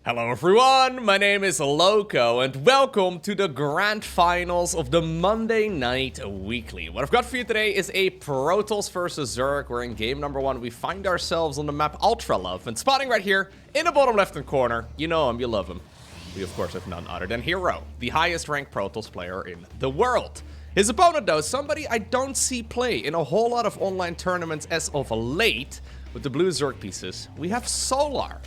Hello everyone, my name is Lowko and welcome to the grand finals of the Monday Night Weekly. What I've got for you today is a Protoss versus Zerg, where in game number 1 we find ourselves on the map Ultralove, and spotting right here in the bottom left hand corner, you know him, you love him. We of course have none other than Hero, the highest ranked Protoss player in the world. His opponent though, somebody I don't see play in a whole lot of online tournaments as of late with the blue Zerg pieces. We have Solar.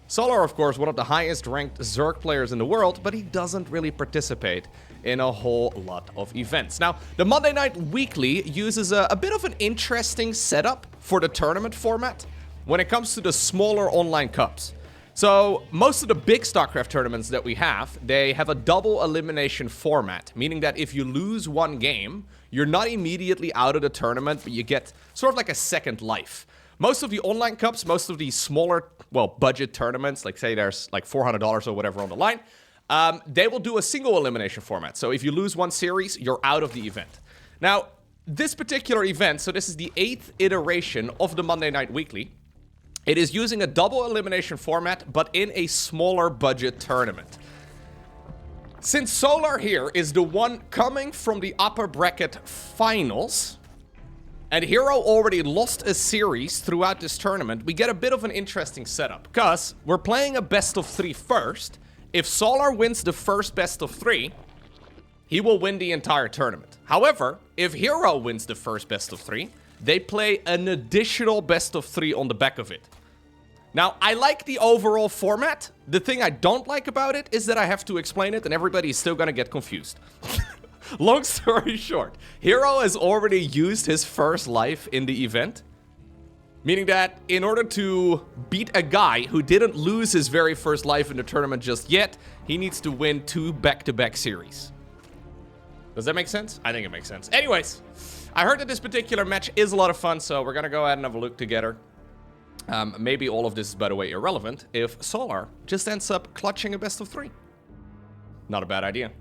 Solar, of course, one of the highest ranked Zerg players in the world, but he doesn't really participate in a whole lot of events. Now, the Monday Night Weekly uses a bit of an interesting setup for the tournament format when it comes to the smaller online cups. So, most of the big StarCraft tournaments that we have, they have a double elimination format, meaning that if you lose one game, you're not immediately out of the tournament, but you get sort of like a second life. Most of the online cups, most of the smaller, well, budget tournaments, like say there's like $400 or whatever on the line, they will do a single elimination format. So if you lose one series, you're out of the event. Now, this particular event, so this is the 8th iteration of the Monday Night Weekly. It is using a double elimination format, but in a smaller budget tournament. Since Solar here is the one coming from the upper bracket finals, and Hero already lost a series throughout this tournament, we get a bit of an interesting setup. Because we're playing a best of 3 first. If Solar wins the first best of 3, he will win the entire tournament. However, if Hero wins the first best of 3, they play an additional best of 3 on the back of it. Now, I like the overall format. The thing I don't like about it is that I have to explain it and everybody is still gonna get confused. Long story short, Hero has already used his first life in the event. Meaning that in order to beat a guy who didn't lose his very first life in the tournament just yet, he needs to win 2 back-to-back series. Does that make sense? I think it makes sense. Anyways, I heard that this particular match is a lot of fun, so we're gonna go ahead and have a look together. Maybe all of this is, by the way, irrelevant if Solar just ends up clutching a best of 3. Not a bad idea.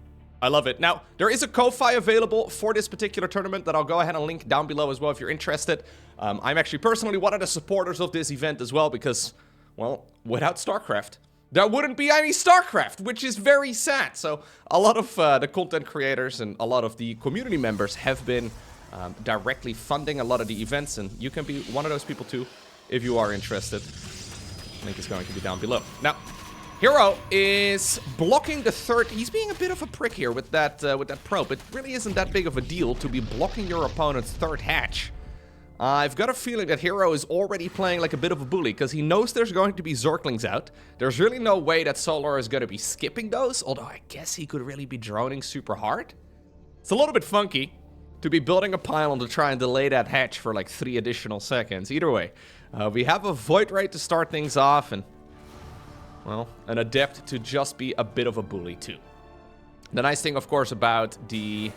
I love it. Now, there is a Ko-Fi available for this particular tournament that I'll go ahead and link down below as well if you're interested. I'm actually personally one of the supporters of this event as well because, well, without StarCraft, there wouldn't be any StarCraft, which is very sad. So a lot of the content creators and a lot of the community members have been directly funding a lot of the events, and you can be one of those people too if you are interested. Link is going to be down below. Now, Hero is blocking the third. He's being a bit of a prick here with that probe. It really isn't that big of a deal to be blocking your opponent's third hatch. I've got a feeling that Hero is already playing like a bit of a bully because he knows there's going to be Zerglings out. There's really no way that Solar is going to be skipping those, although I guess he could really be droning super hard. It's a little bit funky to be building a pylon to try and delay that hatch for like 3 additional seconds. Either way, we have a Void Ray to start things off, and well, an Adept to just be a bit of a bully too. The nice thing, of course, about the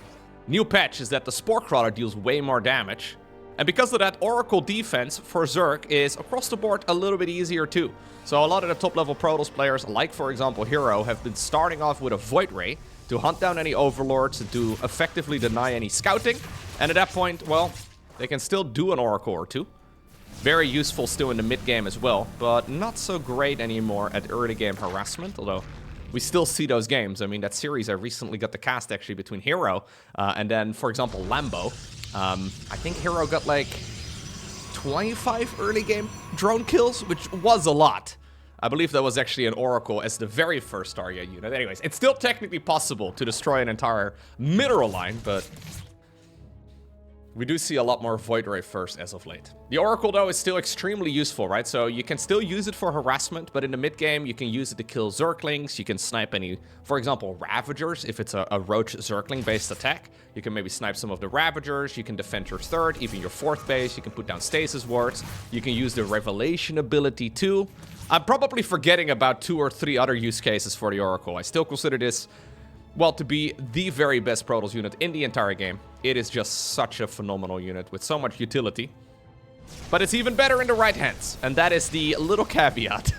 new patch is that the Spore Crawler deals way more damage. And because of that, Oracle defense for Zerg is across the board a little bit easier too. So a lot of the top level Protoss players, like for example Hero, have been starting off with a Void Ray to hunt down any Overlords and to effectively deny any scouting. And at that point, well, they can still do an Oracle or two. Very useful still in the mid-game as well, but not so great anymore at early-game harassment, although we still see those games. I mean, that series I recently got the cast actually between Hero and then, for example, Lambo. I think Hero got like 25 early-game drone kills, which was a lot. I believe that was actually an Oracle as the very first Stargate unit. Anyways, it's still technically possible to destroy an entire mineral line, but we do see a lot more Void Ray first as of late. The Oracle, though, is still extremely useful, right? So you can still use it for harassment, but in the mid-game, you can use it to kill Zerglings. You can snipe any, for example, Ravagers. If it's a Roach Zergling-based attack, you can maybe snipe some of the Ravagers. You can defend your third, even your fourth base. You can put down Stasis Wards. You can use the Revelation ability, too. I'm probably forgetting about 2 or 3 other use cases for the Oracle. I still consider this, well, to be the very best Protoss unit in the entire game. It is just such a phenomenal unit with so much utility. But it's even better in the right hands, and that is the little caveat.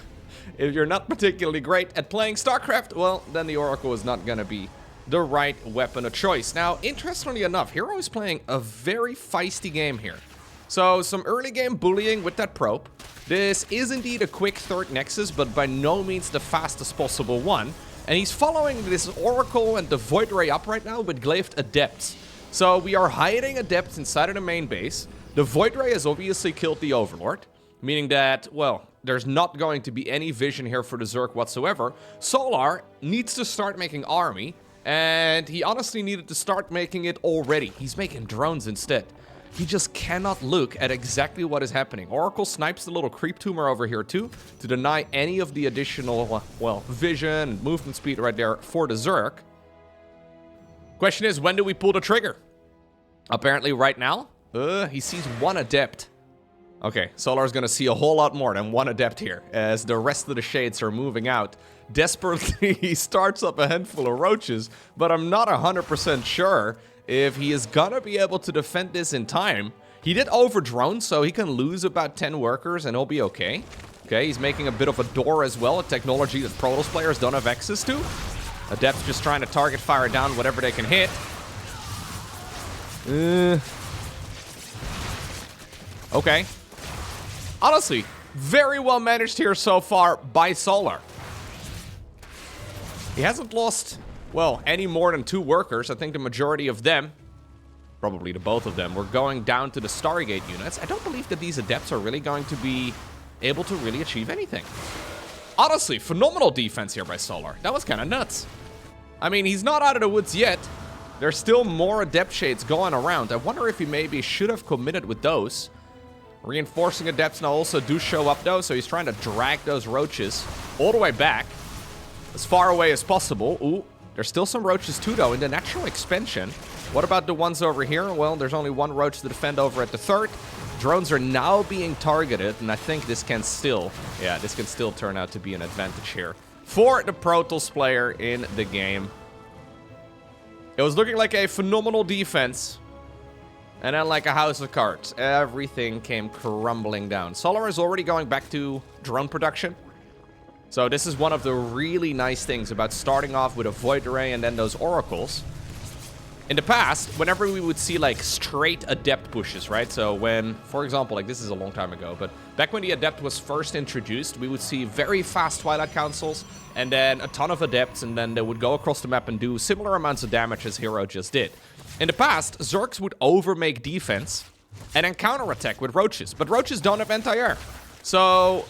If you're not particularly great at playing StarCraft, well, then the Oracle is not gonna be the right weapon of choice. Now, interestingly enough, Hero is playing a very feisty game here. So some early game bullying with that probe. This is indeed a quick third nexus, but by no means the fastest possible one. And he's following this Oracle and the Void Ray up right now with Glaive Adepts. So we are hiding Adepts inside of the main base. The Void Ray has obviously killed the Overlord, meaning that, well, there's not going to be any vision here for the Zerg whatsoever. Solar needs to start making army, and he honestly needed to start making it already. He's making drones instead. He just cannot look at exactly what is happening. Oracle snipes the little creep tumor over here too, to deny any of the additional, well, vision and movement speed right there for the Zerg. Question is, when do we pull the trigger? Apparently right now. He sees one Adept. Okay, Solar's gonna see a whole lot more than one Adept here, as the rest of the shades are moving out. Desperately, he starts up a handful of roaches, but I'm not 100% sure if he is gonna be able to defend this in time. He did over-drone, so he can lose about 10 workers and he'll be okay. Okay, he's making a bit of a door as well, a technology that Protoss players don't have access to. Adepts just trying to target fire down whatever they can hit. Okay. Honestly, very well managed here so far by Solar. He hasn't lost, well, any more than 2 workers. I think the majority of them, probably the both of them, were going down to the Stargate units. I don't believe that these Adepts are really going to be able to really achieve anything. Honestly, phenomenal defense here by Solar. That was kind of nuts. I mean, he's not out of the woods yet. There's still more Adept shades going around. I wonder if he maybe should have committed with those. Reinforcing Adepts now also do show up though, so he's trying to drag those roaches all the way back, as far away as possible. Ooh, there's still some roaches too though in the natural expansion. What about the ones over here? Well, there's only one roach to defend over at the third. Drones are now being targeted, and I think this can still, yeah, this can still turn out to be an advantage here for the Protoss player in the game. It was looking like a phenomenal defense, and then like a house of cards, everything came crumbling down. Solar is already going back to drone production. So this is one of the really nice things about starting off with a Void Ray and then those Oracles. In the past, whenever we would see like straight Adept pushes, right? So when, for example, like this is a long time ago, but back when the Adept was first introduced, we would see very fast Twilight Councils and then a ton of Adepts, and then they would go across the map and do similar amounts of damage as Hero just did. In the past, Zergs would overmake defense and then counterattack with Roaches, but Roaches don't have anti-air. So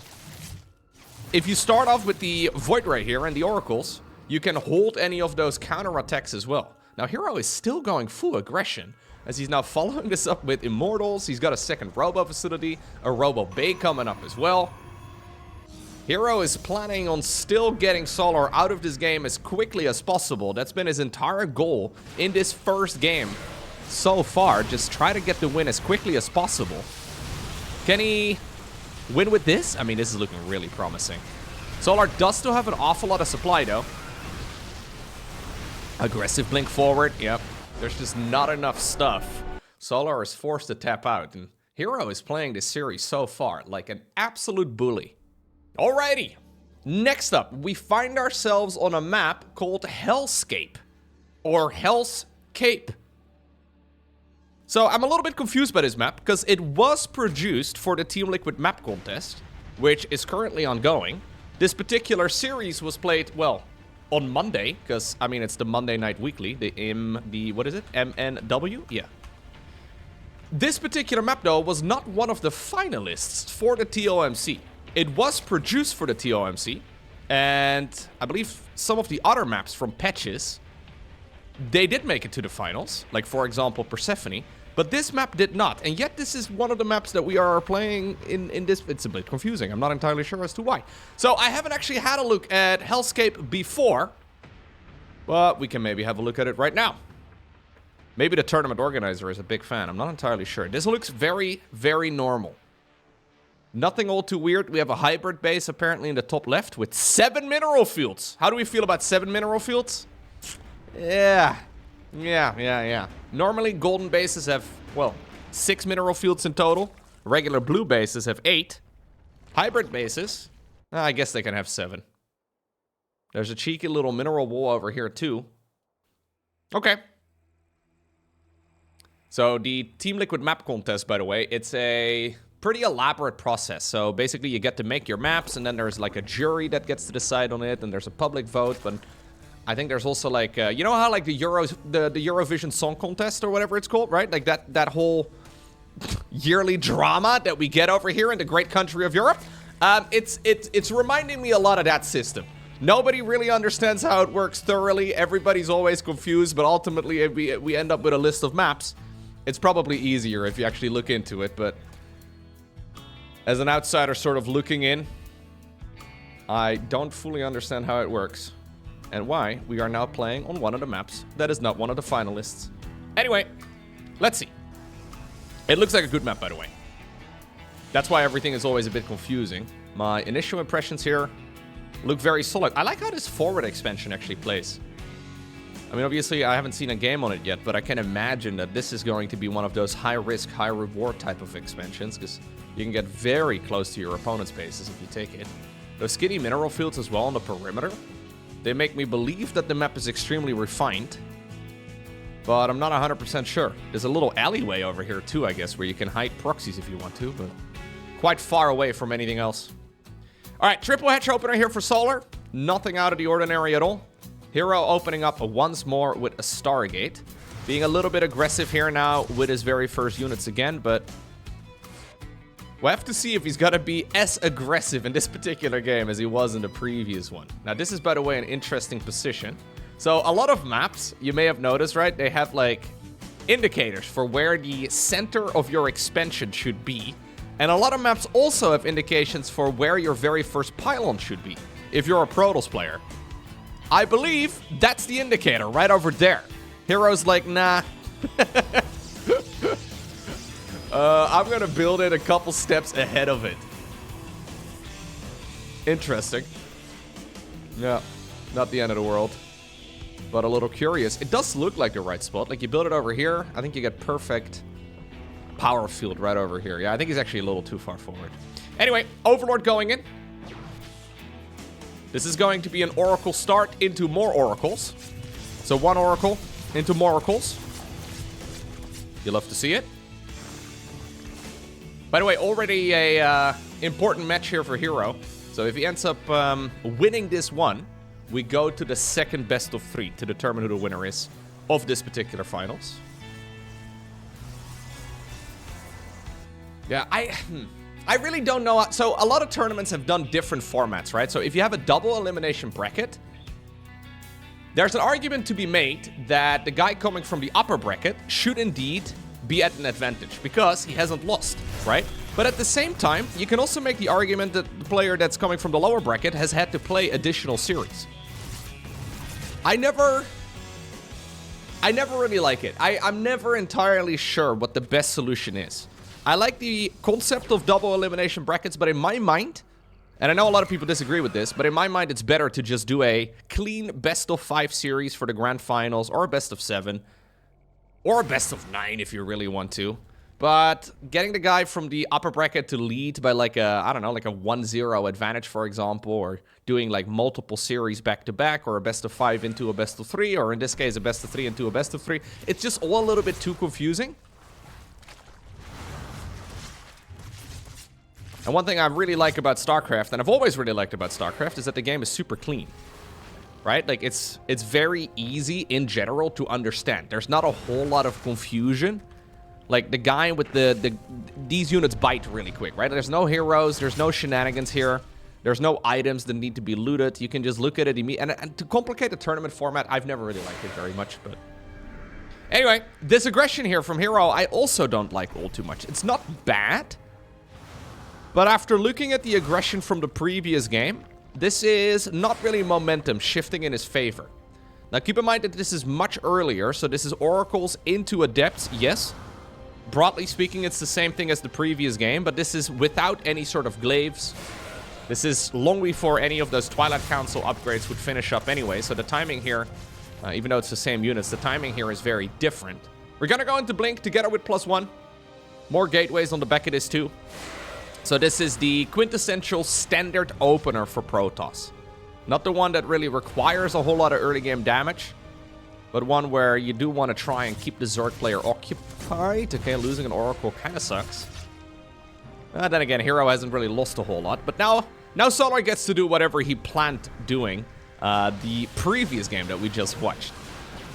if you start off with the Void Ray here and the Oracles, you can hold any of those counterattacks as well. Now, Hero is still going full aggression, as he's now following this up with Immortals. He's got a second Robo facility, a Robo Bay coming up as well. Hero is planning on still getting Solar out of this game as quickly as possible. That's been his entire goal in this first game so far. Just try to get the win as quickly as possible. Can he win with this? I mean, this is looking really promising. Solar does still have an awful lot of supply, though. Aggressive blink forward. Yep. There's just not enough stuff. Solar is forced to tap out, and Hero is playing this series so far like an absolute bully. Alrighty. Next up, we find ourselves on a map called Hellscape, or Hellscape. So I'm a little bit confused by this map, because it was produced for the Team Liquid map contest, which is currently ongoing. This particular series was played, well, on Monday, because, I mean, it's the Monday Night Weekly, what is it? MNW? Yeah. This particular map, though, was not one of the finalists for the TOMC. It was produced for the TOMC, and I believe some of the other maps from patches, they did make it to the finals, like, for example, Persephone, but this map did not, and yet this is one of the maps that we are playing in this. It's a bit confusing. I'm not entirely sure as to why. So I haven't actually had a look at Hellscape before, but we can maybe have a look at it right now. Maybe the tournament organizer is a big fan. I'm not entirely sure. This looks very, very normal. Nothing all too weird. We have a hybrid base apparently in the top left with 7 mineral fields. How do we feel about 7 mineral fields? Yeah. Normally, golden bases have, well, 6 mineral fields in total. Regular blue bases have 8. Hybrid bases, I guess they can have 7. There's a cheeky little mineral wall over here, too. Okay. So the Team Liquid map contest, by the way, it's a pretty elaborate process. So basically you get to make your maps, and then there's like a jury that gets to decide on it, and there's a public vote. But I think there's also like, you know how like the Eurovision Song Contest or whatever it's called, right? Like that whole yearly drama that we get over here in the great country of Europe. It's reminding me a lot of that system. Nobody really understands how it works thoroughly. Everybody's always confused, but ultimately if we end up with a list of maps, it's probably easier if you actually look into it. But as an outsider sort of looking in, I don't fully understand how it works and why we are now playing on one of the maps that is not one of the finalists. Anyway, let's see. It looks like a good map, by the way. That's why everything is always a bit confusing. My initial impressions here look very solid. I like how this forward expansion actually plays. I mean, obviously, I haven't seen a game on it yet, but I can imagine that this is going to be one of those high-risk, high-reward type of expansions, because you can get very close to your opponent's bases if you take it. Those skinny mineral fields as well on the perimeter, they make me believe that the map is extremely refined, but I'm not 100% sure. There's a little alleyway over here too, I guess, where you can hide proxies if you want to, but quite far away from anything else. All right, triple hatch opener here for Solar. Nothing out of the ordinary at all. Hero opening up once more with a Stargate. Being a little bit aggressive here now with his very first units again, but we'll have to see if he's going to be as aggressive in this particular game as he was in the previous one. Now, this is, by the way, an interesting position. So, a lot of maps, you may have noticed, right? They have, like, indicators for where the center of your expansion should be. And a lot of maps also have indications for where your very first pylon should be, if you're a Protoss player. I believe that's the indicator right over there. Hero's like, nah. I'm gonna build it a couple steps ahead of it. Interesting. Yeah, not the end of the world, but a little curious. It does look like the right spot. Like, you build it over here, I think you get perfect power field right over here. Yeah, I think he's actually a little too far forward. Anyway, Overlord going in. This is going to be an Oracle start into more Oracles. So one Oracle into more Oracles. You love to see it. By the way, already a important match here for Hero. So if he ends up winning this one, we go to the second best of 3 to determine who the winner is of this particular finals. Yeah, I really don't know. So a lot of tournaments have done different formats, right? So if you have a double elimination bracket, there's an argument to be made that the guy coming from the upper bracket should indeed be at an advantage because he hasn't lost, right? But at the same time, you can also make the argument that the player that's coming from the lower bracket has had to play additional series. I never really like it. I'm never entirely sure what the best solution is. I like the concept of double elimination brackets, but in my mind, and I know a lot of people disagree with this, but in my mind, it's better to just do a clean best of 5 series for the grand finals, or a best of 7, or a best of 9 if you really want to. But getting the guy from the upper bracket to lead by like a, I don't know, like a 1-0 advantage, for example, or doing like multiple series back-to-back, or a best of 5 into a best of 3, or in this case, a best of 3 into a best of 3, it's just all a little bit too confusing. And one thing I really like about StarCraft, and I've always really liked about StarCraft, is that the game is super clean. Right? Like, it's very easy in general to understand. There's not a whole lot of confusion. Like, the guy with these units bite really quick, right? There's no heroes, there's no shenanigans here. There's no items that need to be looted. You can just look at it immediately. And to complicate the tournament format, I've never really liked it very much, but anyway, this aggression here from Hero, I also don't like all too much. It's not bad. But after looking at the aggression from the previous game, this is not really momentum shifting in his favor. Now, keep in mind that this is much earlier, so this is Oracles into Adepts, yes. Broadly speaking, it's the same thing as the previous game, but this is without any sort of glaives. This is long before any of those Twilight Council upgrades would finish up anyway, so the timing here, even though it's the same units, the timing here is very different. We're gonna go into Blink together with +1. More gateways on the back of this too. So this is the quintessential standard opener for Protoss. Not the one that really requires a whole lot of early game damage. but one where you do want to try and keep the Zerg player occupied. Okay, losing an Oracle kind of sucks. Then again, Hero hasn't really lost a whole lot, but now Solar gets to do whatever he planned doing the previous game that we just watched.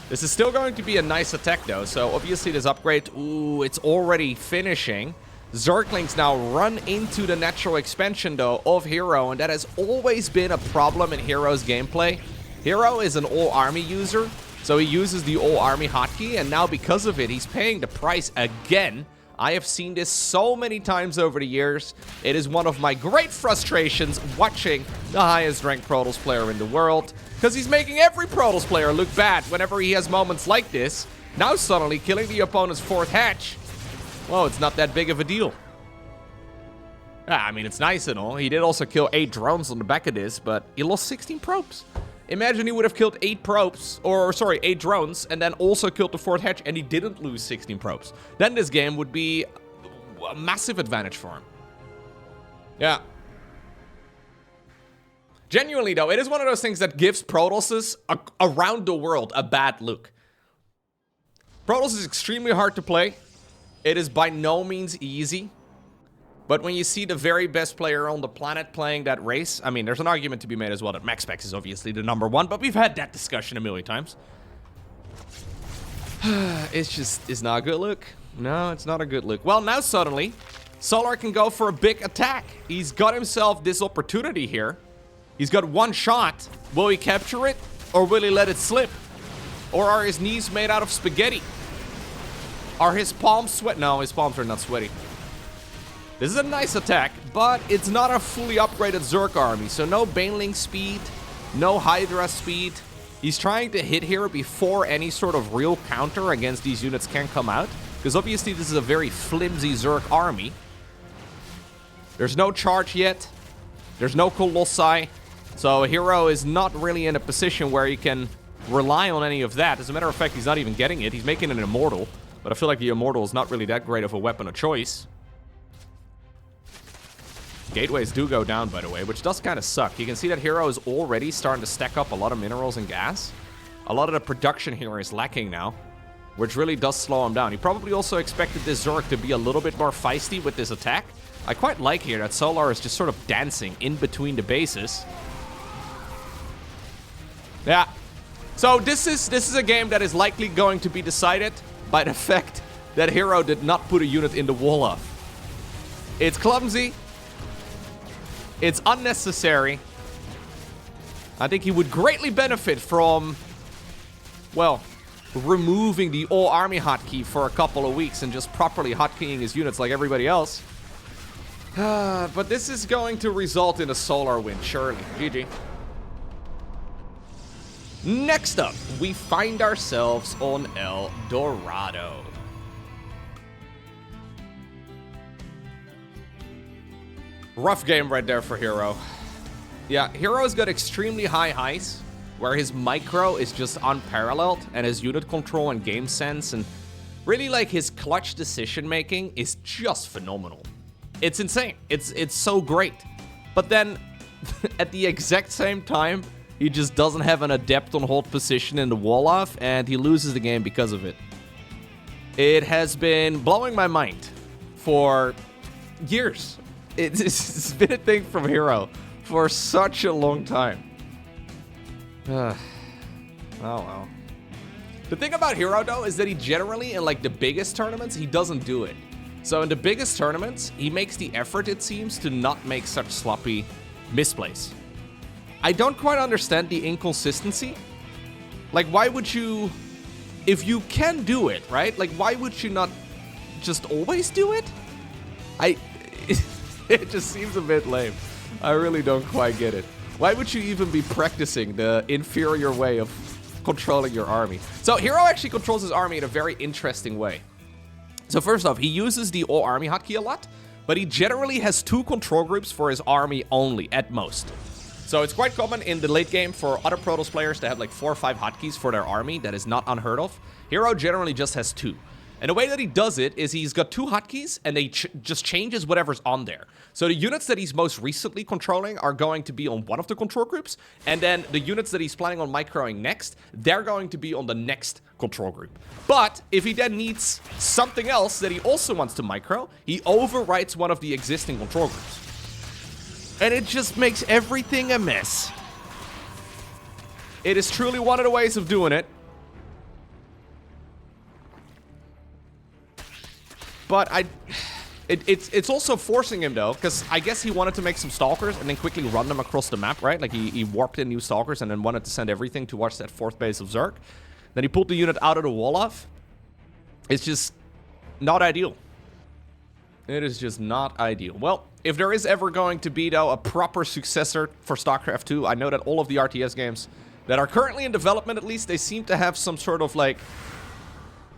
This is still going to be a nice attack, though, so obviously this upgrade, ooh, it's already finishing. Zerglings now run into the natural expansion, though, of Hero, and that has always been a problem in Hero's gameplay. Hero is an all-army user, so he uses the all-army hotkey, and now because of it, he's paying the price again. I have seen this so many times over the years. It is one of my great frustrations watching the highest ranked Protoss player in the world, because he's making every Protoss player look bad whenever he has moments like this. Now suddenly killing the opponent's 4th hatch, well, it's not that big of a deal. I mean, it's nice and all. He did also kill 8 drones on the back of this, but he lost 16 probes. Imagine he would have killed 8 probes, or sorry, 8 drones, and then also killed the 4th hatch, and he didn't lose 16 probes. Then this game would be a massive advantage for him. Yeah. Genuinely, though, it is one of those things that gives Protosses around the world a bad look. Protoss is extremely hard to play. It is by no means easy. But when you see the very best player on the planet playing that race, I mean, there's an argument to be made as well that MaxSpecs is obviously the #1, but we've had that discussion a million times. It's not a good look. No, it's not a good look. Well, now suddenly, Solar can go for a big attack. He's got himself this opportunity here. He's got one shot. Will he capture it, or will he let it slip? Or are his knees made out of spaghetti? Are his palms sweat? No, his palms are not sweaty. This is a nice attack, but it's not a fully upgraded Zerg army, so no Baneling speed, no Hydra speed. He's trying to hit here before any sort of real counter against these units can come out, because obviously this is a very flimsy Zerg army. There's no charge yet. There's no Colossi, so Hero is not really in a position where he can rely on any of that. As a matter of fact, he's not even getting it. He's making an Immortal, but I feel like the Immortal is not really that great of a weapon of choice. Gateways do go down, by the way, which does kind of suck. You can see that Hero is already starting to stack up a lot of minerals and gas. A lot of the production here is lacking now, which really does slow him down. He probably also expected this Zerg to be a little bit more feisty with this attack. I quite like here that Solar is just sort of dancing in between the bases. Yeah. So this is a game that is likely going to be decided by the fact that Hero did not put a unit in the wall off. It's clumsy. It's unnecessary. I think he would greatly benefit from, well, removing the all-army hotkey for a couple of weeks and just properly hotkeying his units like everybody else. But this is going to result in a Solar win, surely. GG. Next up, we find ourselves on El Dorado. Rough game right there for Hero. Yeah, Hero's got extremely high highs, where his micro is just unparalleled, and his unit control and game sense, and really like his clutch decision making is just phenomenal. It's insane. It's so great. But then, at the exact same time, he just doesn't have an adept on hold position in the wall off, and he loses the game because of it. It has been blowing my mind for years. It's been a thing from Hero for such a long time. Oh, well. The thing about Hero, though, is that he generally, in like the biggest tournaments, he doesn't do it. So in the biggest tournaments, he makes the effort, it seems, to not make such sloppy misplays. I don't quite understand the inconsistency. Like, why would you... If you can do it, right? Like, why would you not just always do it? It just seems a bit lame. I really don't quite get it. Why would you even be practicing the inferior way of controlling your army? So Hero actually controls his army in a very interesting way. So first off, he uses the all-army hotkey a lot, but he generally has 2 control groups for his army only, at most. So it's quite common in the late game for other Protoss players to have like 4 or 5 hotkeys for their army. That is not unheard of. Hero generally just has 2. And the way that he does it is he's got two hotkeys, and they just changes whatever's on there. So the units that he's most recently controlling are going to be on one of the control groups, and then the units that he's planning on microing next, they're going to be on the next control group. But if he then needs something else that he also wants to micro, he overwrites one of the existing control groups. And it just makes everything a mess. It is truly one of the ways of doing it. But it's also forcing him, though, because I guess he wanted to make some stalkers and then quickly run them across the map, right? Like, he warped in new stalkers and then wanted to send everything towards that 4th base of Zerg. Then he pulled the unit out of the wall off. It's just not ideal. It is just not ideal. Well, if there is ever going to be, though, a proper successor for StarCraft 2, I know that all of the RTS games that are currently in development, at least, they seem to have some sort of, like,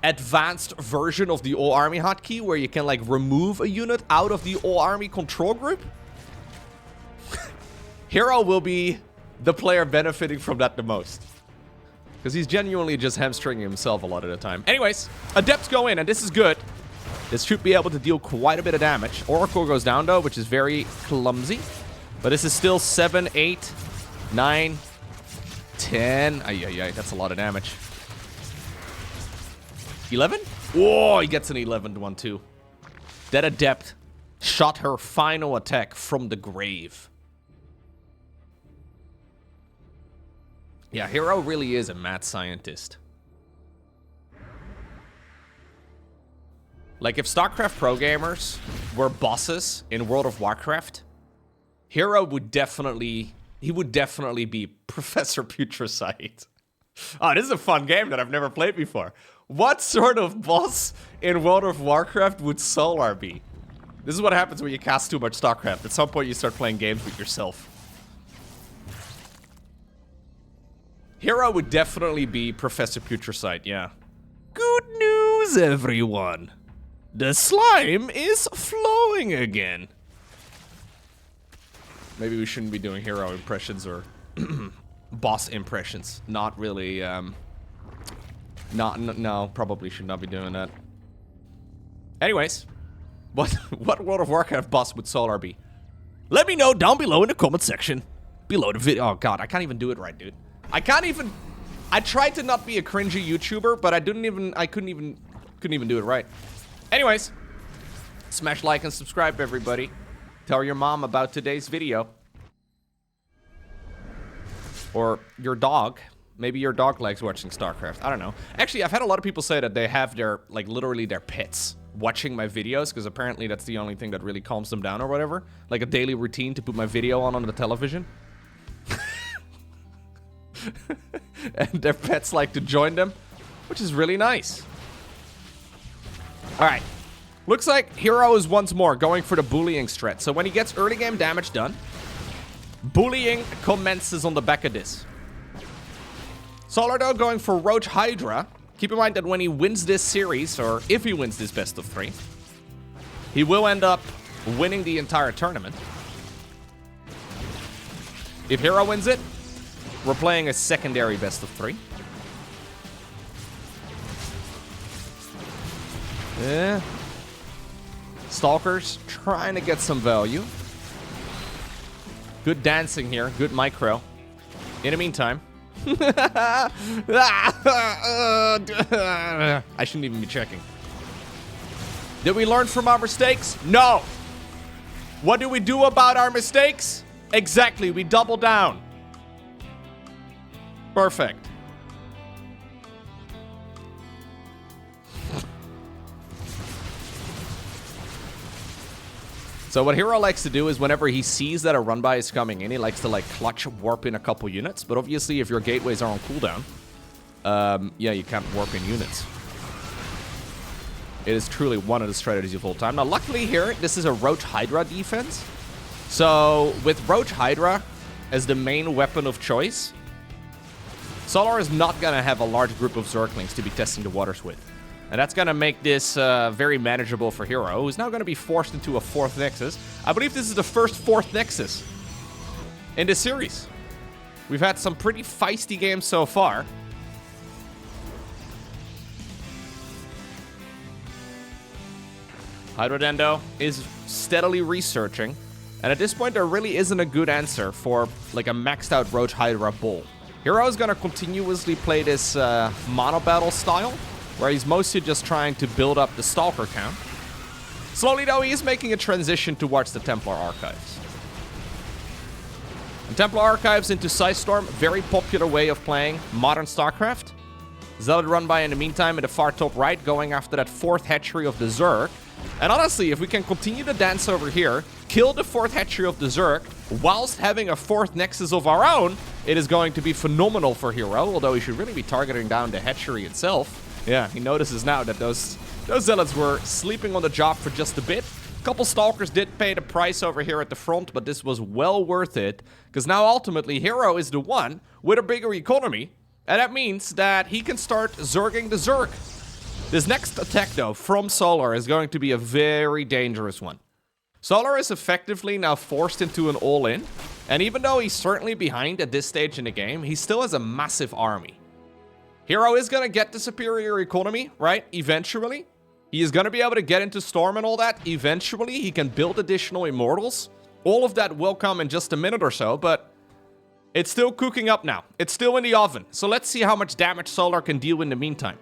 advanced version of the all-army hotkey where you can, like, remove a unit out of the all-army control group. Hero will be the player benefiting from that the most, because he's genuinely just hamstringing himself a lot of the time. Anyways, Adepts go in, and this is good. This should be able to deal quite a bit of damage. Oracle goes down, though, which is very clumsy. But this is still 7, 8, 9, 10. Ay, that's a lot of damage. 11? Whoa, he gets an 11th one, too. That Adept shot her final attack from the grave. Yeah, Hero really is a mad scientist. Like, if StarCraft pro gamers were bosses in World of Warcraft, Hero would definitely... he would definitely be Professor Putricide. Oh, this is a fun game that I've never played before. What sort of boss in World of Warcraft would Solar be? This is what happens when you cast too much StarCraft. At some point, you start playing games with yourself. Hero would definitely be Professor Putricide, yeah. Good news, everyone. The slime is flowing again. Maybe we shouldn't be doing hero impressions or boss impressions. Not really, no, probably should not be doing that. Anyways, what World of Warcraft boss would Solar be? Let me know down below in the comment section. Below the video. Oh god, I can't even do it right, dude. I tried to not be a cringy YouTuber, but I couldn't even do it right. Anyways, smash like and subscribe, everybody. Tell your mom about today's video. Or your dog. Maybe your dog likes watching StarCraft. I don't know. Actually, I've had a lot of people say that they have their, like, literally their pets watching my videos, because apparently that's the only thing that really calms them down or whatever. Like a daily routine to put my video on the television. And their pets like to join them, which is really nice. Alright. Looks like Hero is once more going for the bullying strat. So when he gets early game damage done, bullying commences on the back of this. Solardo going for Roach Hydra. Keep in mind that when he wins this series, or if he wins this best of 3, he will end up winning the entire tournament. If Hero wins it, we're playing a secondary best of 3. Yeah. Stalkers trying to get some value. Good dancing here. Good micro. In the meantime. I shouldn't even be checking. Did we learn from our mistakes? No. What do we do about our mistakes? Exactly. We double down. Perfect. So what Hero likes to do is whenever he sees that a run-by is coming in, he likes to, like, clutch warp in a couple units. But obviously, if your gateways are on cooldown, yeah, you can't warp in units. It is truly one of the strategies of all time. Now, luckily here, this is a Roach Hydra defense. So with Roach Hydra as the main weapon of choice, Solar is not going to have a large group of Zerglings to be testing the waters with. And that's going to make this very manageable for Hero, who's now going to be forced into a 4th Nexus. I believe this is the first 4th Nexus in this series. We've had some pretty feisty games so far. Hydrodendo is steadily researching. And at this point, there really isn't a good answer for like a maxed out Roach Hydra bull. Hero is going to continuously play this mono battle style, where he's mostly just trying to build up the Stalker count. Slowly though, he is making a transition towards the Templar Archives. And Templar Archives into Storm, very popular way of playing modern StarCraft. Zealot run by in the meantime at the far top right, going after that 4th hatchery of the Zerg. And honestly, if we can continue to dance over here, kill the 4th hatchery of the Zerg, whilst having a 4th Nexus of our own, it is going to be phenomenal for Hero, although he should really be targeting down the hatchery itself. Yeah, he notices now that those Zealots were sleeping on the job for just a bit. A couple Stalkers did pay the price over here at the front, but this was well worth it, because now ultimately Hero is the one with a bigger economy, and that means that he can start Zerging the Zerg. This next attack, though, from Solar is going to be a very dangerous one. Solar is effectively now forced into an all-in, and even though he's certainly behind at this stage in the game, he still has a massive army. Hero is going to get the superior economy, right? Eventually. He is going to be able to get into Storm and all that. Eventually, he can build additional Immortals. All of that will come in just a minute or so, but it's still cooking up now. It's still in the oven. So let's see how much damage Solar can deal in the meantime.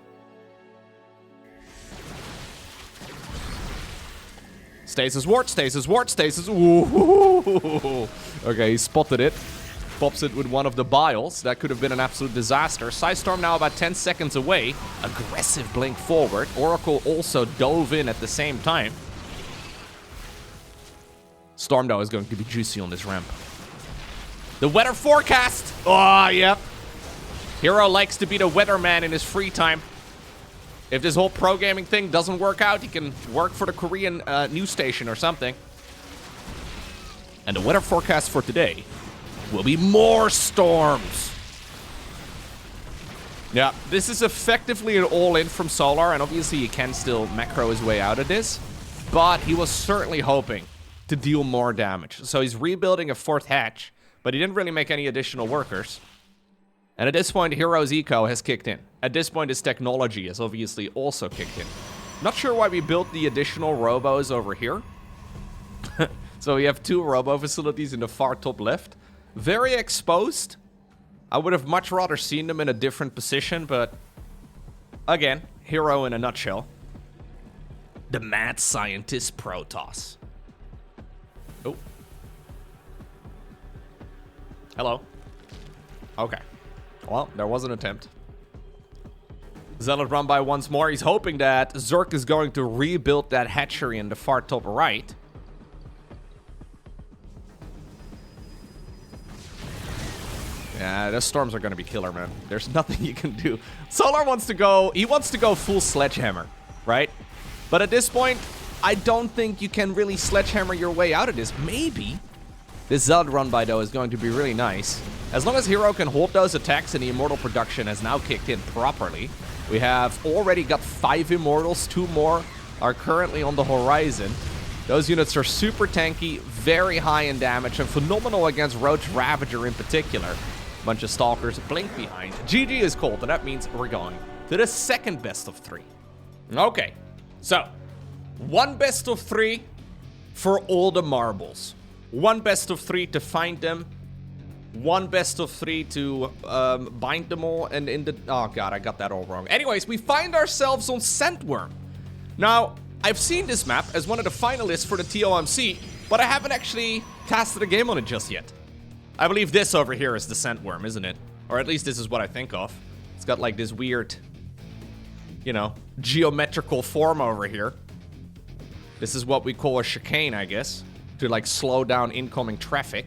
Stasis ward, stasis ward, stasis. Ooh. Okay, he spotted it. Pops it with one of the biles. That could have been an absolute disaster. Storm now about 10 seconds away. Aggressive blink forward. Oracle also dove in at the same time. Storm, though, is going to be juicy on this ramp. The weather forecast. Oh, yep. Hero likes to be the weatherman in his free time. If this whole pro gaming thing doesn't work out, he can work for the Korean news station or something. And the weather forecast for today will be more storms. Yeah, this is effectively an all-in from Solar, and obviously he can still macro his way out of this. But he was certainly hoping to deal more damage. So he's rebuilding a 4th hatch, but he didn't really make any additional workers. And at this point, Hero's Eco has kicked in. At this point, his technology has obviously also kicked in. Not sure why we built the additional robos over here. So we have 2 robo facilities in the far top left. Very exposed. I would have much rather seen them in a different position, but again, Hero in a nutshell. The mad scientist Protoss. Oh. Hello. Okay. Well, there was an attempt. Zealot run by once more. He's hoping that Zerg is going to rebuild that hatchery in the far top right. Yeah, those storms are going to be killer, man. There's nothing you can do. Solar wants to go... He wants to go full sledgehammer, right? But at this point, I don't think you can really sledgehammer your way out of this. Maybe. This Zealot run by, though, is going to be really nice. As long as Hero can hold those attacks and the Immortal production has now kicked in properly. We have already got 5 Immortals. 2 more are currently on the horizon. Those units are super tanky, very high in damage, and phenomenal against Roach Ravager in particular. Bunch of Stalkers blink behind. GG is cold, and that means we're going to the second best of 3. Okay, so 1 best of 3 for all the marbles. 1 best of 3 to find them. 1 best of 3 to bind them all, and in the... Oh god, I got that all wrong. Anyways, we find ourselves on Scentworm. Now, I've seen this map as one of the finalists for the TOMC, but I haven't actually casted a game on it just yet. I believe this over here is the Scentworm, isn't it? Or at least this is what I think of. It's got like this weird, you know, geometrical form over here. This is what we call a chicane, I guess, to like slow down incoming traffic.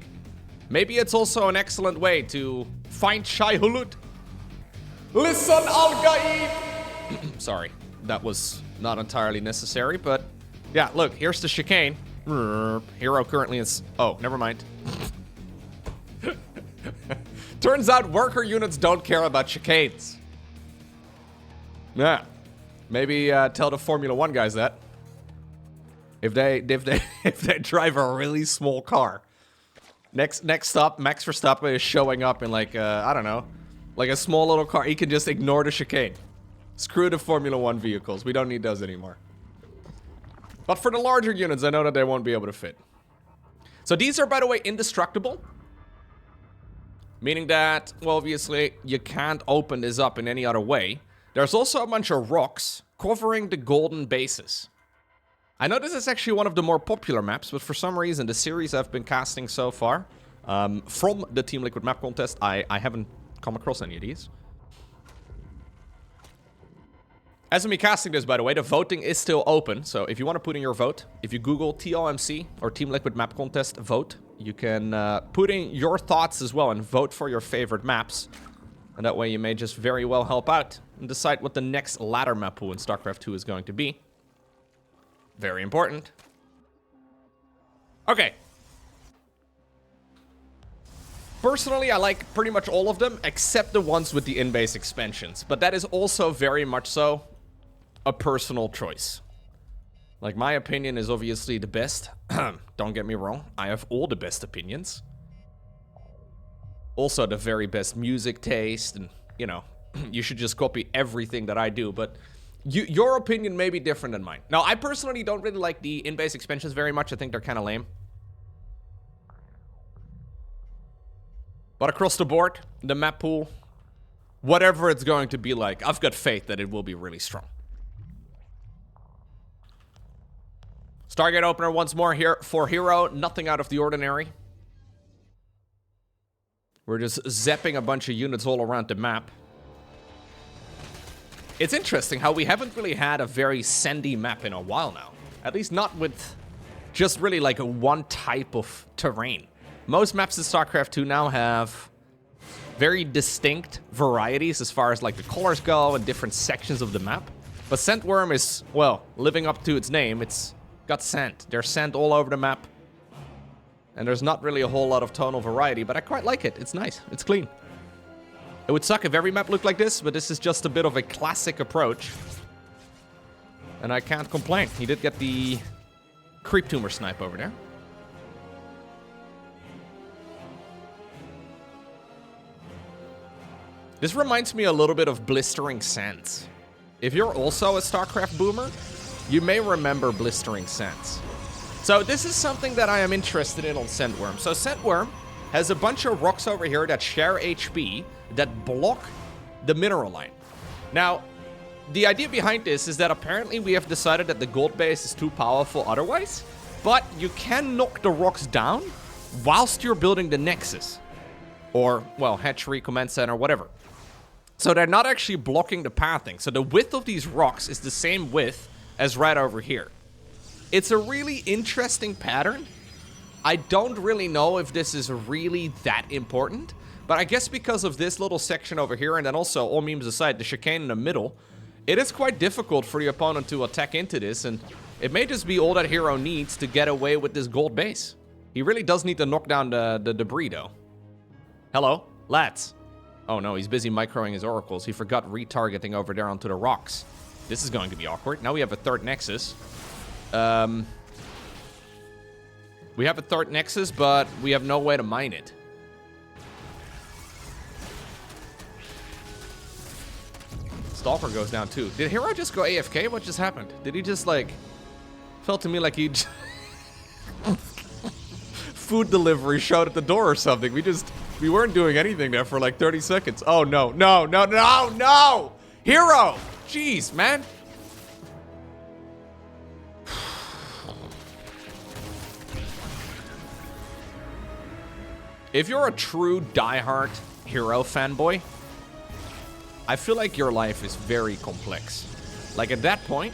Maybe it's also an excellent way to find Shai Hulud. Listen, Al-Gaib! Sorry, that was not entirely necessary, but yeah, look, here's the chicane. Hero currently is... Oh, never mind. Turns out worker units don't care about chicanes. Yeah. Maybe tell the Formula 1 guys that. If they drive a really small car. Next stop, Max Verstappen is showing up in like I don't know, like a small little car. He can just ignore the chicane. Screw the Formula 1 vehicles. We don't need those anymore. But for the larger units, I know that they won't be able to fit. So these are, by the way, indestructible. Meaning that, well, obviously, you can't open this up in any other way. There's also a bunch of rocks covering the golden bases. I know this is actually one of the more popular maps, but for some reason, the series I've been casting so far, from the Team Liquid map contest, I haven't come across any of these. As I'm casting this, by the way, the voting is still open. So if you want to put in your vote, if you Google TLMC or Team Liquid map contest vote, you can put in your thoughts as well and vote for your favorite maps. And that way you may just very well help out and decide what the next ladder map pool in StarCraft 2 is going to be. Very important. Okay. Personally, I like pretty much all of them, except the ones with the in-base expansions. But that is also very much so a personal choice. Like, my opinion is obviously the best. Don't get me wrong. I have all the best opinions. Also the very best music taste. And, you know, you should just copy everything that I do. But your opinion may be different than mine. Now, I personally don't really like the in-base expansions very much. I think they're kind of lame. But across the board, the map pool, whatever it's going to be like, I've got faith that it will be really strong. Stargate opener once more here for Hero. Nothing out of the ordinary. We're just zapping a bunch of units all around the map. It's interesting how we haven't really had a very sandy map in a while now. At least not with just really like a one type of terrain. Most maps in StarCraft 2 now have very distinct varieties as far as like the colors go and different sections of the map. But Scentworm is, well, living up to its name. It's got scent. There's scent all over the map. And there's not really a whole lot of tonal variety, but I quite like it. It's nice. It's clean. It would suck if every map looked like this, but this is just a bit of a classic approach. And I can't complain. He did get the creep tumor snipe over there. This reminds me a little bit of Blistering Sands. If you're also a StarCraft boomer, you may remember Blistering Sands. So this is something that I am interested in on Scentworm. So Scentworm has a bunch of rocks over here that share HP that block the mineral line. Now, the idea behind this is that apparently we have decided that the gold base is too powerful otherwise, but you can knock the rocks down whilst you're building the Nexus. Or, well, hatchery, command center, whatever. So they're not actually blocking the pathing. So the width of these rocks is the same width as right over here. It's a really interesting pattern. I don't really know if this is really that important, but I guess because of this little section over here, and then also, all memes aside, the chicane in the middle, it is quite difficult for the opponent to attack into this, and it may just be all that Hero needs to get away with this gold base. He really does need to knock down the debris, though. Hello, lads. Oh no, he's busy microing his oracles. He forgot retargeting over there onto the rocks. This is going to be awkward. Now we have a third Nexus. We have a third Nexus, but we have no way to mine it. Stalker goes down too. Did Hero just go AFK? What just happened? Did he just like... Felt to me like he... Food delivery showed at the door or something. We weren't doing anything there for like 30 seconds. Oh no, no, no, no, no! Hero! Jeez, man. If you're a true diehard Hero fanboy, I feel like your life is very complex. Like at that point,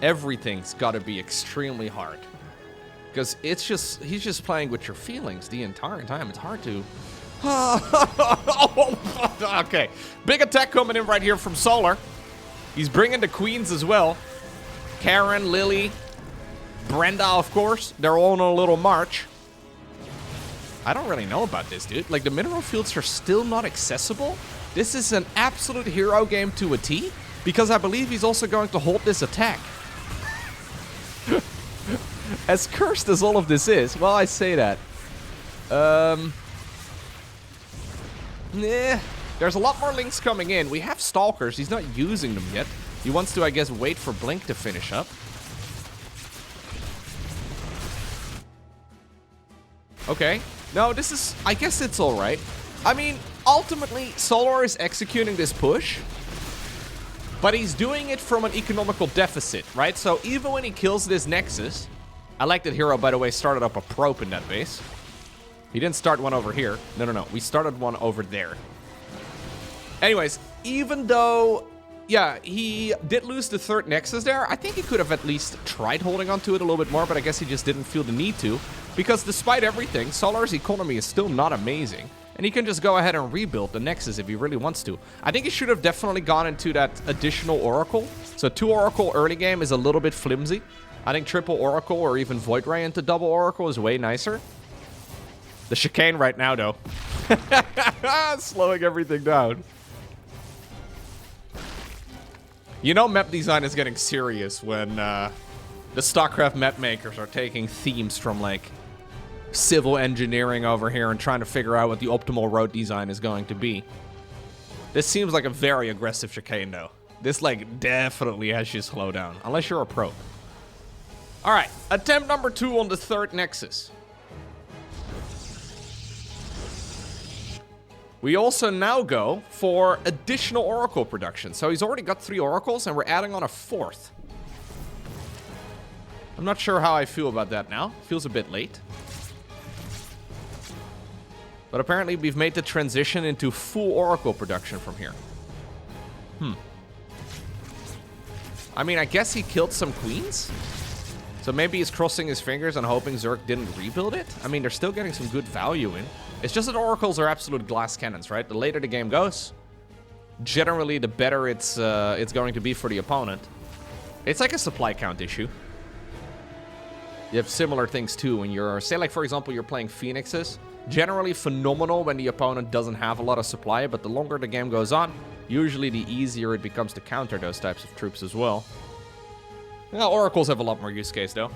everything's gotta be extremely hard. Because it's just, he's just playing with your feelings the entire time. It's hard to... Okay, big attack coming in right here from Solar. He's bringing the queens as well. Karen, Lily, Brenda, of course. They're all on a little march. I don't really know about this, dude. Like, the mineral fields are still not accessible. This is an absolute Hero game to a T. Because I believe he's also going to hold this attack. As cursed as all of this is, well, I say that. There's a lot more links coming in. We have Stalkers. He's not using them yet. He wants to, I guess, wait for Blink to finish up. Okay. No, this is... I guess it's alright. I mean, ultimately, Solar is executing this push, but he's doing it from an economical deficit, right? So even when he kills this Nexus... I like that Hero, by the way, started up a probe in that base. He didn't start one over here. No. We started one over there. Anyways, even though... Yeah, he did lose the third Nexus there. I think he could have at least tried holding onto it a little bit more, but I guess he just didn't feel the need to. Because despite everything, Solar's economy is still not amazing. And he can just go ahead and rebuild the Nexus if he really wants to. I think he should have definitely gone into that additional Oracle. So 2 Oracle early game is a little bit flimsy. I think triple Oracle or even Void Ray into double Oracle is way nicer. The chicane right now, though. Slowing everything down. You know map design is getting serious when the StarCraft map makers are taking themes from, like, civil engineering over here and trying to figure out what the optimal road design is going to be. This seems like a very aggressive chicane, though. This, like, definitely has you slow down, unless you're a pro. Alright, attempt number 2 on the third Nexus. We also now go for additional Oracle production. So he's already got 3 Oracles, and we're adding on a 4th. I'm not sure how I feel about that now. Feels a bit late. But apparently we've made the transition into full Oracle production from here. I mean, I guess he killed some queens? So maybe he's crossing his fingers and hoping Zerg didn't rebuild it? I mean, they're still getting some good value in. It's just that Oracles are absolute glass cannons, right? The later the game goes, generally the better it's going to be for the opponent. It's like a supply count issue. You have similar things too when you're, say like for example, you're playing Phoenixes. Generally phenomenal when the opponent doesn't have a lot of supply, but the longer the game goes on, usually the easier it becomes to counter those types of troops as well. Well, Oracles have a lot more use case though.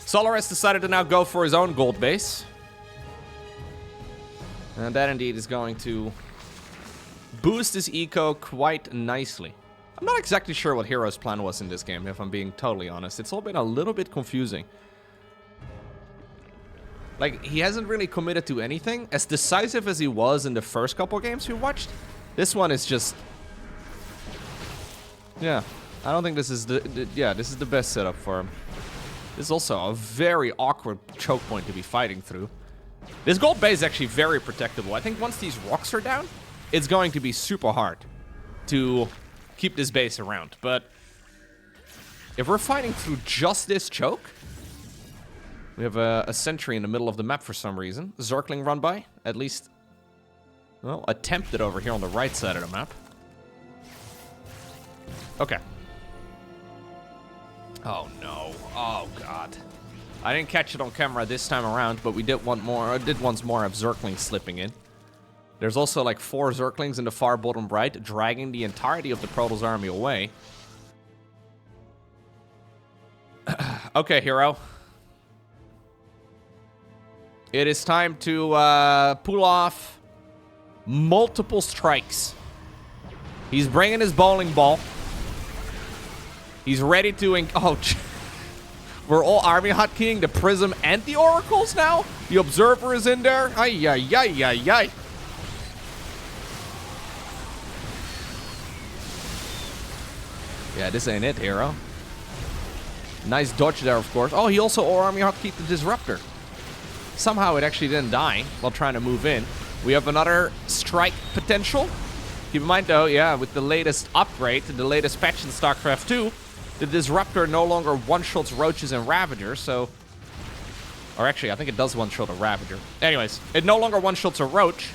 Solar has decided to now go for his own gold base. And that indeed is going to boost his eco quite nicely. I'm not exactly sure what Hero's plan was in this game, if I'm being totally honest. It's all been a little bit confusing. Like, he hasn't really committed to anything. As decisive as he was in the first couple games we watched, this one is just... Yeah, I don't think this is this is the best setup for him. This is also a very awkward choke point to be fighting through. This gold base is actually very protectable. I think once these rocks are down, it's going to be super hard to keep this base around. But if we're fighting through just this choke, we have a sentry in the middle of the map for some reason. Zergling run by, at least, well, attempted over here on the right side of the map. Okay. Oh no. Oh god. I didn't catch it on camera this time around, but we did once more have Zerglings slipping in. There's also like 4 Zerglings in the far bottom right, dragging the entirety of the Protoss army away. Okay, Hero. It is time to pull off multiple strikes. He's bringing his bowling ball. He's ready to... Oh, we're all army hotkeying the Prism and the Oracles now? The Observer is in there? Ay, ay, ay, ay, ay. Yeah, this ain't it, Hero. Nice dodge there, of course. Oh, he also all army hotkeyed the Disruptor. Somehow it actually didn't die while trying to move in. We have another strike potential. Keep in mind, though, yeah, with the latest upgrade, the latest patch in StarCraft 2, the Disruptor no longer one-shots Roaches and Ravagers, so... Or actually, I think it does one-shot a Ravager. Anyways, it no longer one-shots a Roach.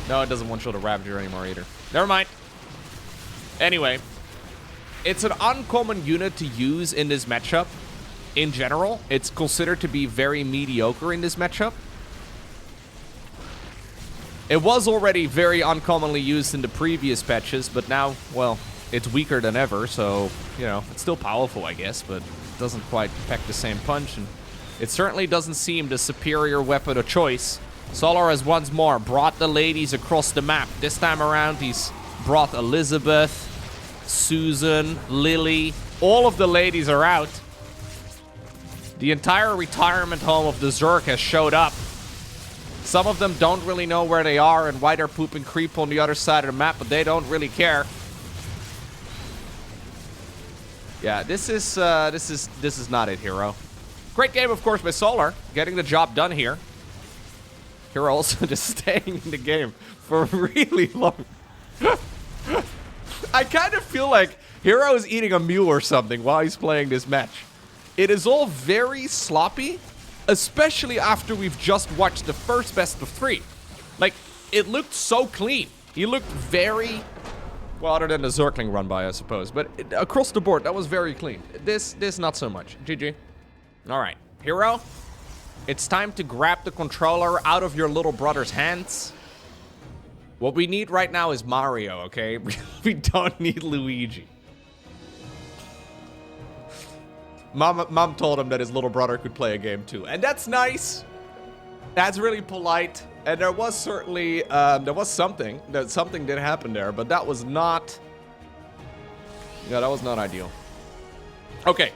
No, it doesn't one-shot a Ravager anymore either. Never mind. Anyway, it's an uncommon unit to use in this matchup. In general, it's considered to be very mediocre in this matchup. It was already very uncommonly used in the previous patches, but now, well, it's weaker than ever, so, you know, it's still powerful, I guess, but it doesn't quite pack the same punch, and it certainly doesn't seem the superior weapon of choice. Solar has once more brought the ladies across the map. This time around, he's brought Elizabeth, Susan, Lily, all of the ladies are out. The entire retirement home of the Zerg has showed up. Some of them don't really know where they are and why they're pooping creep on the other side of the map, but they don't really care. Yeah, this is not it, Hero. Great game, of course, by Solar, getting the job done here. Hero also just staying in the game for really long. I kind of feel like Hero is eating a mule or something while he's playing this match. It is all very sloppy, especially after we've just watched the first best of 3. Like, it looked so clean. He looked very, well, other than the Zergling run by, I suppose. But across the board, that was very clean. This not so much. GG. All right, Hero, it's time to grab the controller out of your little brother's hands. What we need right now is Mario, okay? We don't need Luigi. Mom told him that his little brother could play a game too, and that's nice. That's really polite, and there was certainly something did happen there, but that was not. Yeah, that was not ideal. Okay.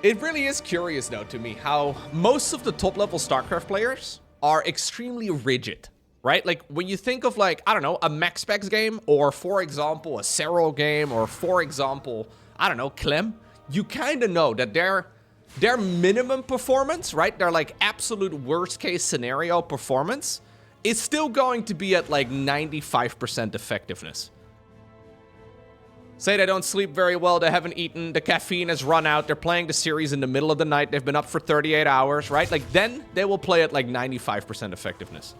It really is curious, though, to me, how most of the top-level StarCraft players are extremely rigid, right? Like, when you think of, like, I don't know, a Max Specs game, or, for example, a Serral game, or, for example, I don't know, Clem, you kind of know that their minimum performance, right, their, like, absolute worst-case scenario performance is still going to be at, like, 95% effectiveness. Say they don't sleep very well, they haven't eaten, the caffeine has run out, they're playing the series in the middle of the night, they've been up for 38 hours, right? Like, then they will play at, like, 95% effectiveness.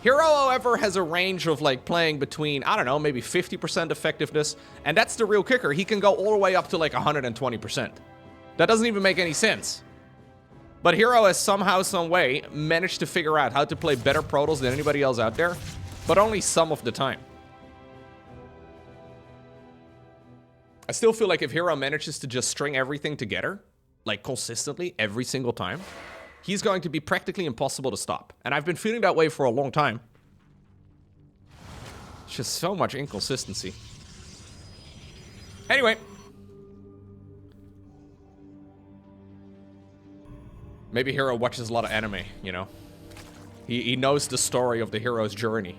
Hero, however, has a range of, like, playing between, I don't know, maybe 50% effectiveness, and that's the real kicker. He can go all the way up to, like, 120%. That doesn't even make any sense. But Hero has somehow, some way, managed to figure out how to play better Protoss than anybody else out there, but only some of the time. I still feel like if Hero manages to just string everything together, like consistently every single time, he's going to be practically impossible to stop. And I've been feeling that way for a long time. It's just so much inconsistency. Anyway. Maybe Hero watches a lot of anime, you know? He knows the story of the hero's journey.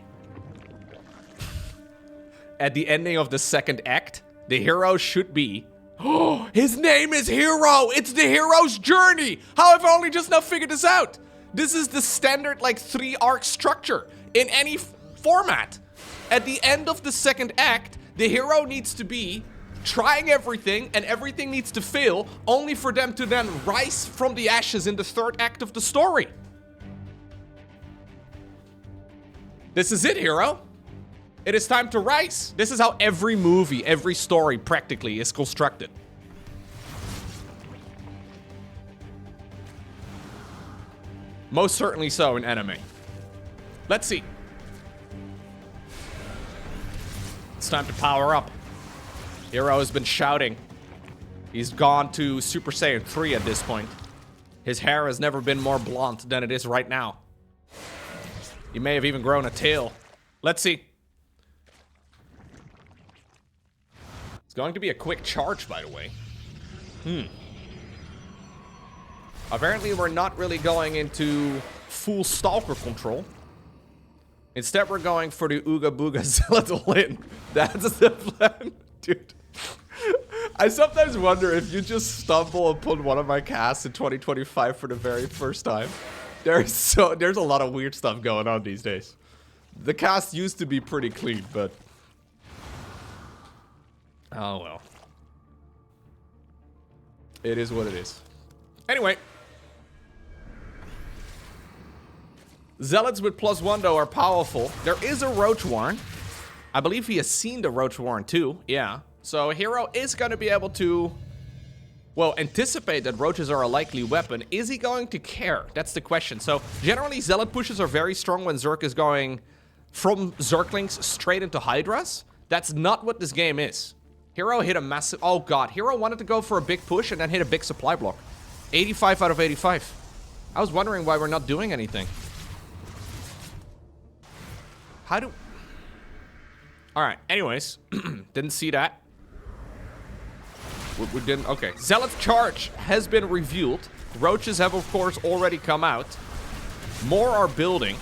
At the ending of the second act, the hero should be, oh, his name is Hero! It's the hero's journey! How have I only just now figured this out? This is the standard, like, 3-arc structure in any format. At the end of the second act, the hero needs to be trying everything, and everything needs to fail, only for them to then rise from the ashes in the third act of the story. This is it, Hero. It is time to rise. This is how every movie, every story practically is constructed. Most certainly so in anime. Let's see. It's time to power up. Hero has been shouting. He's gone to Super Saiyan 3 at this point. His hair has never been more blonde than it is right now. He may have even grown a tail. Let's see. It's going to be a quick charge, by the way. Apparently, we're not really going into full Stalker control. Instead, we're going for the Ooga Booga Zealot all-in. That's the plan, dude. I sometimes wonder if you just stumble upon one of my casts in 2025 for the very first time. There's a lot of weird stuff going on these days. The cast used to be pretty clean, but oh well. It is what it is. Anyway. Zealots with +1 though are powerful. There is a Roach Warren. I believe he has seen the Roach Warren too. Yeah. So Hero is going to be able to, well, anticipate that roaches are a likely weapon. Is he going to care? That's the question. So generally Zealot pushes are very strong when Zerg is going from Zerglings straight into Hydras. That's not what this game is. Hero hit a massive, oh god, Hero wanted to go for a big push and then hit a big supply block. 85 out of 85. I was wondering why we're not doing anything. How do... Alright, anyways. Didn't see that. We didn't... Okay. Zealot charge has been revealed. Roaches have, of course, already come out. More are building.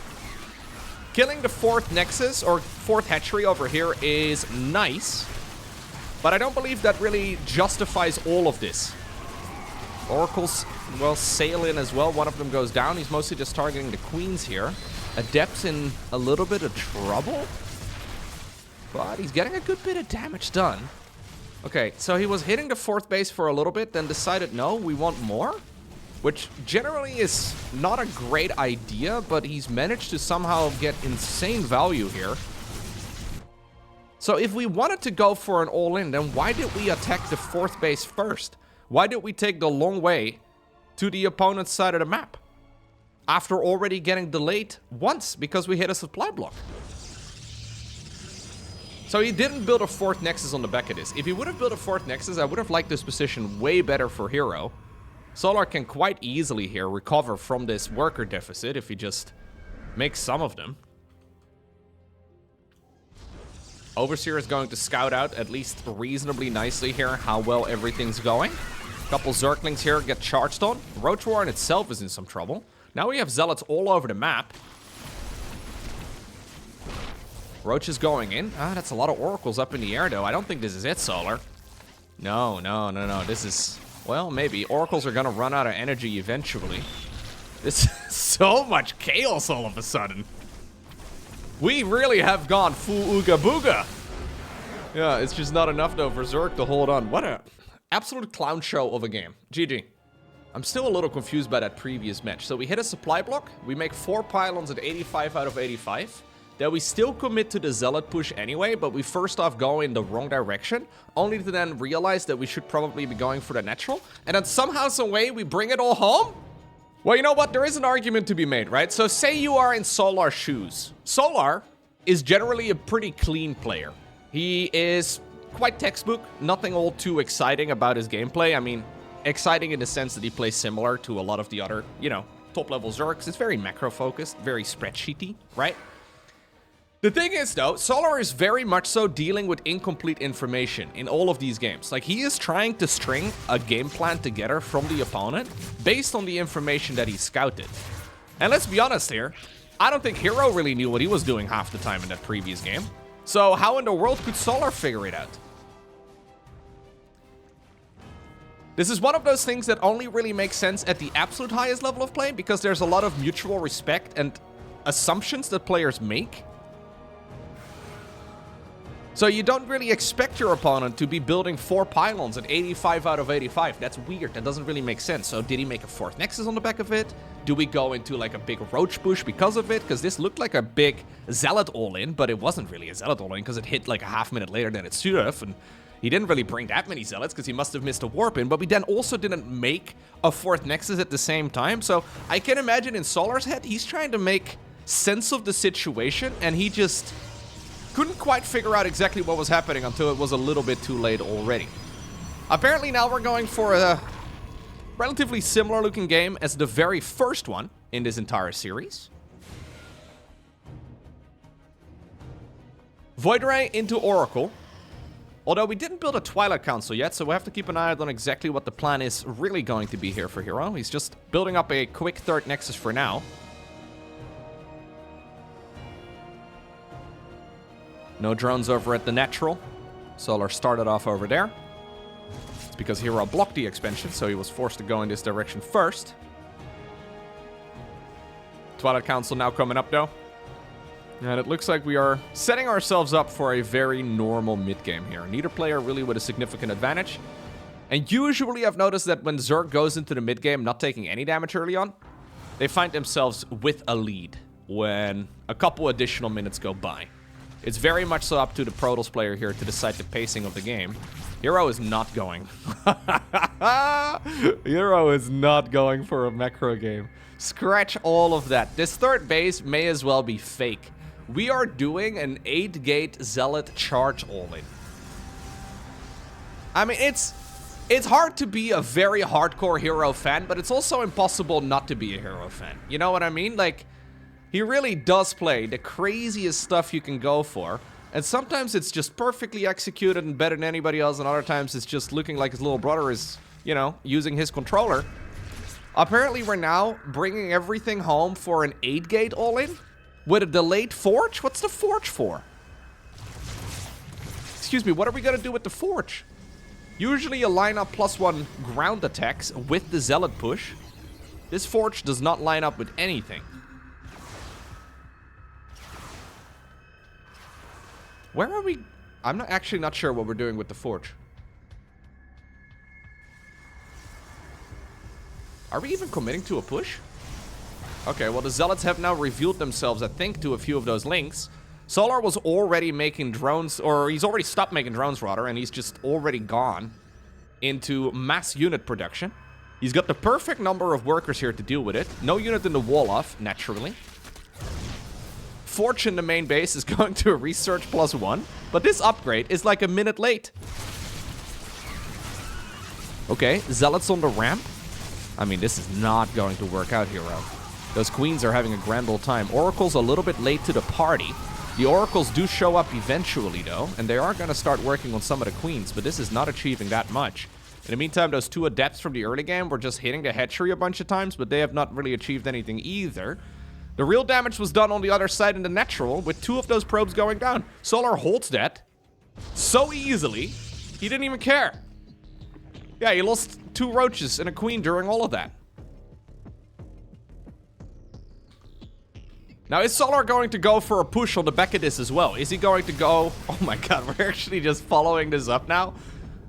Killing the 4th Nexus, or 4th hatchery over here, is nice. But I don't believe that really justifies all of this. Oracles, well, sail in as well. One of them goes down. He's mostly just targeting the queens here. Adept's in a little bit of trouble. But he's getting a good bit of damage done. Okay, so he was hitting the 4th base for a little bit, then decided, no, we want more? Which generally is not a great idea, but he's managed to somehow get insane value here. So if we wanted to go for an all-in, then why did we attack the 4th base first? Why did we take the long way to the opponent's side of the map? After already getting delayed once, because we hit a supply block. So he didn't build a 4th Nexus on the back of this. If he would have built a 4th Nexus, I would have liked this position way better for Hero. Solar can quite easily here recover from this worker deficit if he just makes some of them. Overseer is going to scout out at least reasonably nicely here how well everything's going. Couple Zerglings here get charged on. Roach Warren itself is in some trouble. Now we have Zealots all over the map. Roach is going in. Ah, that's a lot of Oracles up in the air, though. I don't think this is it, Solar. No. This is... Well, maybe. Oracles are gonna run out of energy eventually. This is so much chaos all of a sudden. We really have gone full ooga booga. Yeah, it's just not enough, though, for Zerg to hold on. What a absolute clown show of a game. GG. I'm still a little confused by that previous match. So we hit a supply block. We make 4 pylons at 85 out of 85. Then we still commit to the Zealot push anyway, but we first off go in the wrong direction, only to then realize that we should probably be going for the natural. And then somehow, some way, we bring it all home? Well, you know what? There is an argument to be made, right? So say you are in Solar's shoes. Solar is generally a pretty clean player. He is quite textbook, nothing all too exciting about his gameplay. I mean, exciting in the sense that he plays similar to a lot of the other, you know, top-level Zergs. It's very macro-focused, very spreadsheety, right? The thing is, though, Solar is very much so dealing with incomplete information in all of these games. Like, he is trying to string a game plan together from the opponent based on the information that he scouted. And let's be honest here, I don't think Hero really knew what he was doing half the time in that previous game. So how in the world could Solar figure it out? This is one of those things that only really makes sense at the absolute highest level of play, because there's a lot of mutual respect and assumptions that players make. So you don't really expect your opponent to be building 4 pylons at 85 out of 85. That's weird. That doesn't really make sense. So did he make a 4th Nexus on the back of it? Do we go into like a big Roach push because of it? Because this looked like a big Zealot all-in, but it wasn't really a Zealot all-in because it hit like a half minute later than it should have. And he didn't really bring that many Zealots because he must have missed a warp in. But we then also didn't make a 4th Nexus at the same time. So I can imagine in Solar's head, he's trying to make sense of the situation, and he just couldn't quite figure out exactly what was happening until it was a little bit too late already. Apparently now we're going for a relatively similar looking game as the very first one in this entire series. Void Ray into Oracle. Although we didn't build a Twilight Council yet, so we have to keep an eye out on exactly what the plan is really going to be here for Hero. He's just building up a quick 3rd Nexus for now. No drones over at the natural. Solar started off over there. It's because Hero blocked the expansion, so he was forced to go in this direction first. Twilight Council now coming up, though. And it looks like we are setting ourselves up for a very normal mid-game here. Neither player really with a significant advantage. And usually I've noticed that when Zerg goes into the mid-game not taking any damage early on, they find themselves with a lead when a couple additional minutes go by. It's very much so up to the Protoss player here to decide the pacing of the game. Hero is not going. Hero is not going for a macro game. Scratch all of that. This 3rd base may as well be fake. We are doing an 8-gate Zealot charge all-in. I mean, it's hard to be a very hardcore Hero fan, but it's also impossible not to be a Hero fan. You know what I mean? Like, he really does play the craziest stuff you can go for. And sometimes it's just perfectly executed and better than anybody else, and other times it's just looking like his little brother is, you know, using his controller. Apparently we're now bringing everything home for an 8-gate all-in with a delayed forge? What's the forge for? Excuse me, what are we gonna do with the forge? Usually you line up +1 ground attacks with the zealot push. This forge does not line up with anything. Where are we? I'm actually not sure what we're doing with the forge. Are we even committing to a push? Okay, well the zealots have now revealed themselves, I think, to a few of those links. Solar was already making drones, or he's already stopped making drones, rather, and he's just already gone into mass unit production. He's got the perfect number of workers here to deal with it. No unit in the wall off, naturally. Forge in the main base is going to a research +1, but this upgrade is like a minute late. Okay, zealots on the ramp. I mean, this is not going to work out, Hero. Those queens are having a grand old time. Oracle's a little bit late to the party. The oracles do show up eventually, though, and they are going to start working on some of the queens, but this is not achieving that much. In the meantime, those 2 adepts from the early game were just hitting the hatchery a bunch of times, but they have not really achieved anything either. The real damage was done on the other side in the natural, with 2 of those probes going down. Solar holds that so easily, he didn't even care. Yeah, he lost 2 roaches and a queen during all of that. Now, is Solar going to go for a push on the back of this as well? Is he going to go... Oh my god, we're actually just following this up now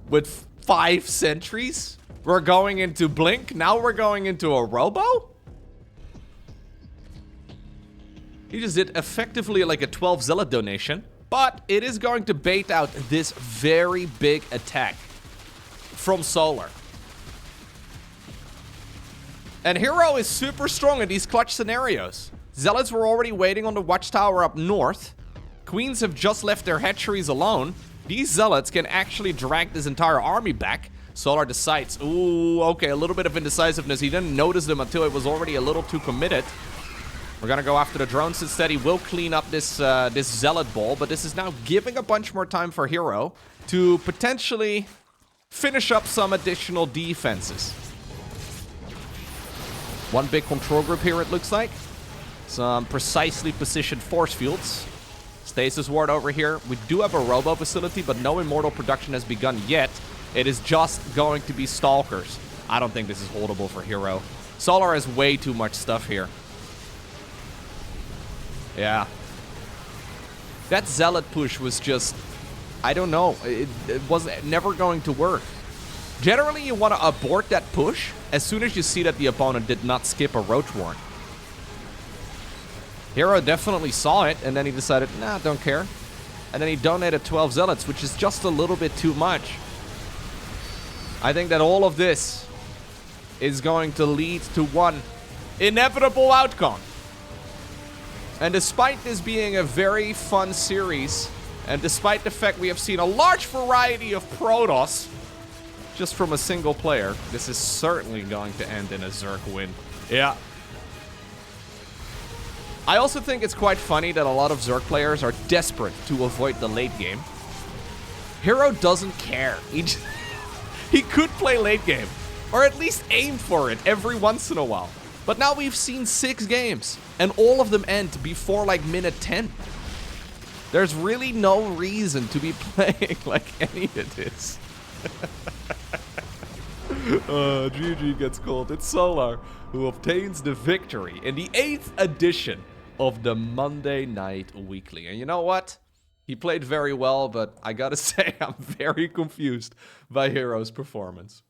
with 5 sentries. We're going into Blink. Now we're going into a Robo? He just did effectively like a 12 Zealot donation. But it is going to bait out this very big attack from Solar. And Hero is super strong in these clutch scenarios. Zealots were already waiting on the watchtower up north. Queens have just left their hatcheries alone. These zealots can actually drag this entire army back. Solar decides, ooh, okay, a little bit of indecisiveness. He didn't notice them until it was already a little too committed. We're gonna go after the drones instead. He will clean up this this zealot ball, but this is now giving a bunch more time for Hero to potentially finish up some additional defenses. One big control group here, it looks like. Some precisely positioned force fields. Stasis ward over here. We do have a robo facility, but no immortal production has begun yet. It is just going to be stalkers. I don't think this is holdable for Hero. Solar has way too much stuff here. Yeah. That zealot push was just... I don't know. It was never going to work. Generally, you want to abort that push as soon as you see that the opponent did not skip a roach warn. Hero definitely saw it, and then he decided, nah, don't care. And then he donated 12 zealots, which is just a little bit too much. I think that all of this is going to lead to one inevitable outcome. And despite this being a very fun series, and despite the fact we have seen a large variety of Protoss just from a single player, this is certainly going to end in a Zerg win. Yeah. I also think it's quite funny that a lot of Zerg players are desperate to avoid the late game. Hero doesn't care. He could play late game, or at least aim for it every once in a while. But now we've seen 6 games, and all of them end before like minute 10. There's really no reason to be playing like any of this. GG gets called. It's Solar who obtains the victory in the 8th edition of the Monday Night Weekly. And you know what? He played very well, but I gotta say I'm very confused by Hero's performance.